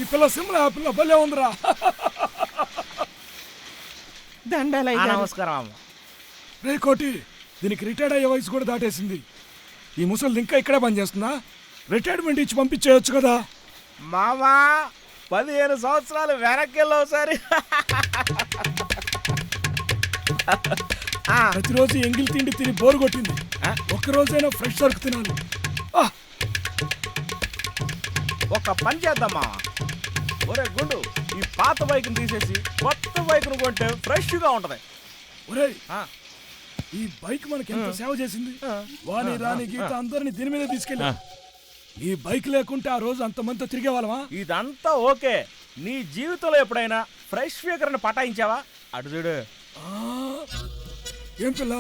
ఈ పిల్ల సిమ్లా ఆ పిల్ల భలే ఉందిరా. నమస్కారం అమ్మ. రే కోటి, దీనికి రిటైర్డ్ అయ్యే వయసు కూడా దాటేసింది. ఈ ముసలి ఇంకా ఇక్కడే పనిచేస్తుందా? రిటైర్మెంట్ ఇచ్చి పంపించేయచ్చు కదా. మామా 15 సంవత్సరాలు వెనక్కి ఒకసారి. ప్రతిరోజు ఎంగిల్ తిండి తిని బోరు కొట్టింది. ఒక్కరోజైనా ఫ్రెష్ సరుకు తినాలి. ఒక పని చేద్దామా? ఒరే గుండు, ఈ పాత బైక్ తీసేసి కొత్త బైక్ కొంటే ఫ్రెష్ గా ఉంటది. ఒరే, ఈ బైక్ మనకి ఎంత సేవ చేసింది. వాణి రాణి గీత అందరిని దీని మీద తీసుకెళ్ళి. ఈ బైక్ లేకుంటే ఆ రోజు అంతమంది తిరిగే వాళ్ళమా? ఇదంతా ఓకే. నీ జీవితంలో ఎప్పుడైనా ఫ్రెష్ ఫిగర్ ని పటాయించావా? అటు చూడు. ఏం పిల్ల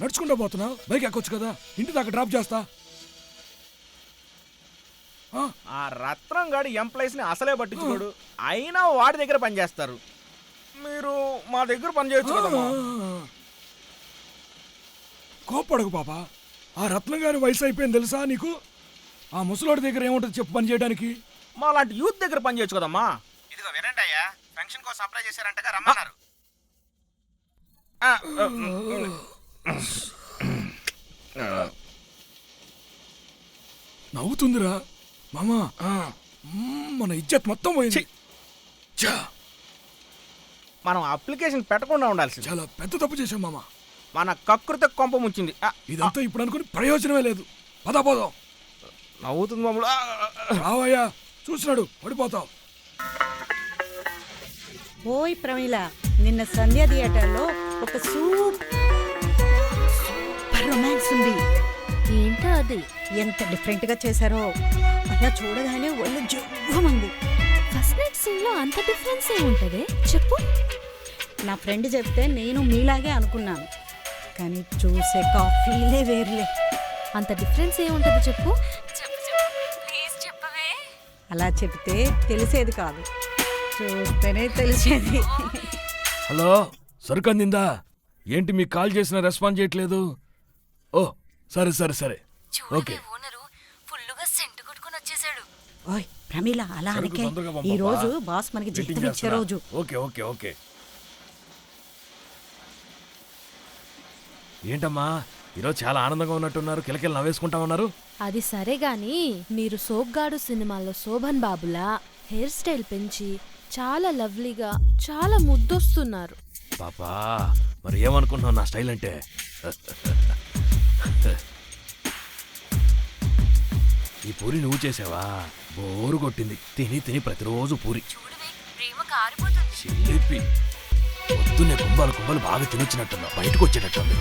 నడుచుకుంటూ పోతున్నావు? బైక్ ఎక్కొచ్చు కదా, ఇంటి దాకా డ్రాప్ చేస్తా. ఆ రత్నం గాడి ఎంప్లాయీస్ ని అసలే పట్టించుకోడు, అయినా వాడి దగ్గర పని చేస్తారు. మీరు మా దగ్గర పని చేయొచ్చు కదా. కోప్పడకు పాప. ఆ రత్నం గారి వయసు అయిపోయింది తెలుసా నీకు? ఆ ముసలోడి దగ్గర ఏముంటుంది చెప్పు పని చేయడానికి? మా లాంటి యూత్ దగ్గర పని చేయొచ్చు కదమ్మా. ఇదిగో వినండి అయ్యా, ఫంక్షన్ కోసం అప్లై చేశారంటగా, రమ్మన్నారు. నవ్వుతుందిరా మామా. మన ఇజ్జత్ మొత్తం పోయింది. మనం అప్లికేషన్ పెట్టకుండా ఉండాల్సింది. చాలా పెద్ద తప్పు చేశాం మామా. మన కకృత కొంప ముంచింది. ఇదంతా ఇప్పుడు అనుకుని ప్రయోజనమే లేదు. పదా పోదాం. నవ్వుతుంది మమ్మల్ని. రావయ్యా, చూసినాడు పడిపోతావు. ఓయ్ ప్రమీల, నిన్న సంధ్య థియేటర్లో ఒక సూపర్ రొమాన్స్ ఉంది. ఏంటో అది? ఎంత డిఫరెంట్ గా చేశారో. అలా చూడగానే ఒళ్ళు జువ్వమంది. ఫస్ట్ నైట్ సీన్ లో అంత డిఫరెన్స్ ఏముంటది చెప్పు? నా ఫ్రెండ్ చెప్తే నేను మీలాగే అనుకున్నాను, కానీ చూసే కాఫీలే వేర్లే. అంత డిఫరెన్స్ ఏముంటది చెప్పు? ప్లీజ్ చెప్పవే. అలా చెప్తే తెలిసేది కాదు, చూస్తేనే తెలిసేది. హలో, సరుకు అందిందా? ఏంటి మీకు కాల్ చేసినా రెస్పాన్స్ చేయట్లేదు? ఓ సరే సరే సరే ఓకే. ఓనరు ఫుల్లుగా సెంటు కొట్టుకొని వచ్చేసాడు. ఓయ్ ప్రమీల, అలా అనకే. ఈ రోజు బాస్ మనకి జీతం ఇచ్చే రోజు. Okay okay okay. ఏంటమ్మా ఈరోజు చాలా ఆనందంగా ఉన్నట్టున్నారు, కిలకిల నవ్వేసుకుంటా ఉన్నారు. అది సరే గాని, మీరు సోగ్గాడు సినిమాలో శోభన్ బాబులా హెయిర్ స్టైల్ పెంచి చాలా లవ్లీగా, చాలా ముద్దొస్తున్నారు. పాపా, మరి ఏమనుకుంటున్నావు నా స్టైల్ అంటే? ఈ పూరి నువ్వు చేసావా? బోరు కొట్టింది. తిని తిని ప్రతిరోజు పూరి. చిల్లిపి పొద్దున్నే కుంభాలు కుంభాలు బాగా తినొచ్చినట్టున్నా, బయటకు వచ్చేటట్టుంది.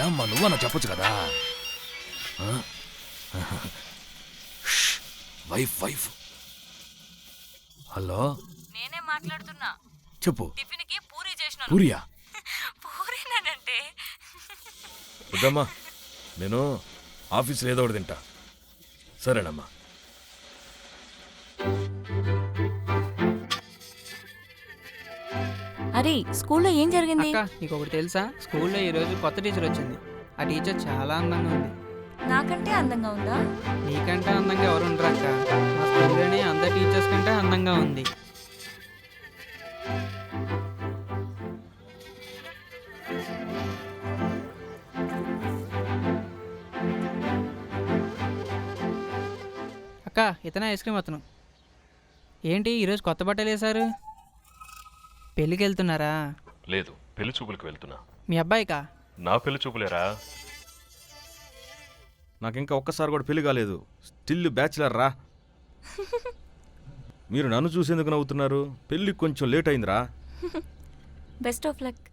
ఏమ్మా నువ్వన్నా చెప్పొచ్చు కదా. Wife wife. హలో, నేనే మాట్లాడుతున్నా. చెప్పు. టిఫిన్ కి పూరి చేసినాను. పూరియా? పూరినానంటే వద్దమ్మా, నేను ఆఫీస్లో ఏదో ఒకటి తింటా. సరేనమ్మా. అరే, స్కూల్లో ఏం జరిగింది? అక్క, నీకు ఒకటి తెలుసా? స్కూల్లో ఈరోజు కొత్త టీచర్ వచ్చింది. ఆ టీచర్ చాలా అందంగా ఉంది. నాకంటే అందంగా ఉందా? నీకంటే అందంగా ఎవరు ఉండరు అక్క. మా స్కూల్లోనే అందరు టీచర్స్ కంటే అందంగా ఉంది. అక్క, ఇతనే ఐస్ క్రీమ్ అతను. ఏంటి ఈరోజు కొత్త బట్టలు వేశారు? పెళ్ళికి వెళ్తున్నారా? లేదు, పెళ్లి చూపులకు వెళ్తున్నా. మీ అబ్బాయికా? నా పెళ్లి చూపులేరా? నాకు ఇంకా ఒక్కసారి కూడా పెళ్లి కాలేదు. స్టిల్ బ్యాచిలర్ రా. మీరు నన్ను చూసేందుకు నవ్వుతున్నారు? పెళ్ళికి కొంచెం లేట్ అయిందిరా. Best of luck.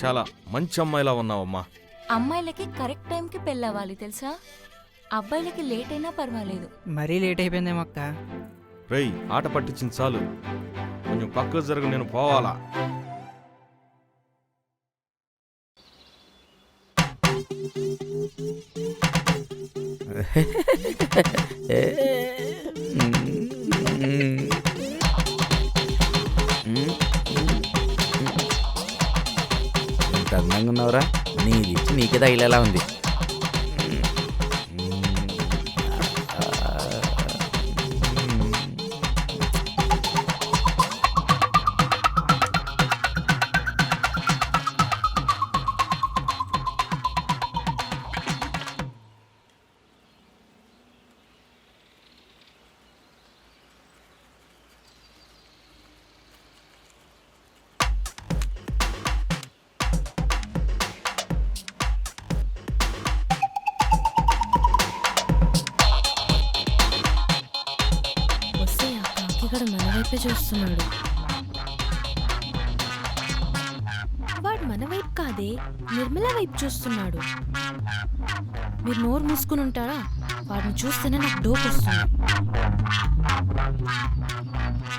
చాలా మంచి అమ్మాయిలా ఉన్నావమ్మా. అమ్మాయిలకి కరెక్ట్ టైంకి పెళ్ళవ్వాలి తెలుసా? అబ్బాయిలకి లేట్ అయినా పర్వాలేదు. మరీ లేట్ అయిపోయిందేమో అక్క. రేయ్, ఆట పట్టించింది చాలు, కొంచెం పక్కకు జరుగు, నేను పోవాలా. ఎంత అందంగా ఉన్నావురా. నీది ఇచ్చి నీకే తగిలేలా ఉంది. అబ్బాయిగాడు మన వైపే చూస్తున్నాడు. వాడు మన వైపు కాదే, నిర్మల వైపు చూస్తున్నాడు. మీరు నోరు మూసుకుని ఉంటారా? వాడిని చూస్తేనే నాకు డోప్ వస్తుంది.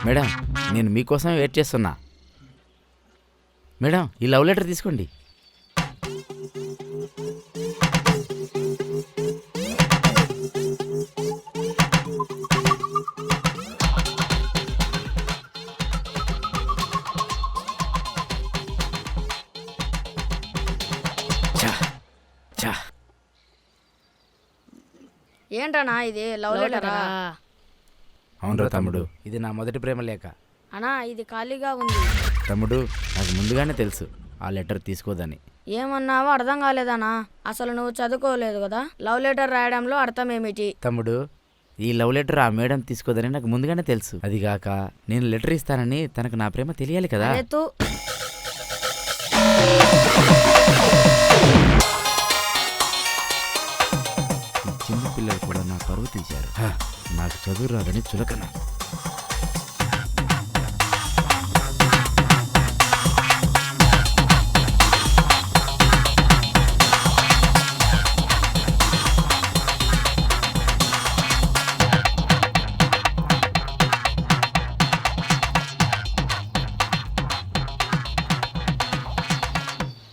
మేడం, నేను మీకోసం వెయిట్ చేస్తున్నా. మేడం, ఈ లవ్ లెటర్ తీసుకోండి. ఏంటన్నా ఇది లవ్ లెటరా? అవునరా తమ్ముడు, ఇది నా మొదటి ప్రేమ లేఖ. అన్నా ఇది ఖాళీగా ఉంది. తమ్ముడు, నాకు ముందుగానే తెలుసు ఆ లెటర్ తీసుకోదని. ఏమన్నావో అర్థం కాలేదన్నా. అసలు నువ్వు చదువుకోలేదు కదా. లవ్ లెటర్ రాయడంలో అర్థం ఏమిటి? తమ్ముడు, ఈ లవ్ లెటర్ ఆ మేడం తీసుకోదని నాకు ముందుగానే తెలుసు. అదిగాక నేను లెటర్ ఇస్తానని తనకు నా ప్రేమ తెలియాలి కదా. చిన్న పిల్లలు కూడా నా పరువు తీశారు. నాకు చదువు రాదని చులకన.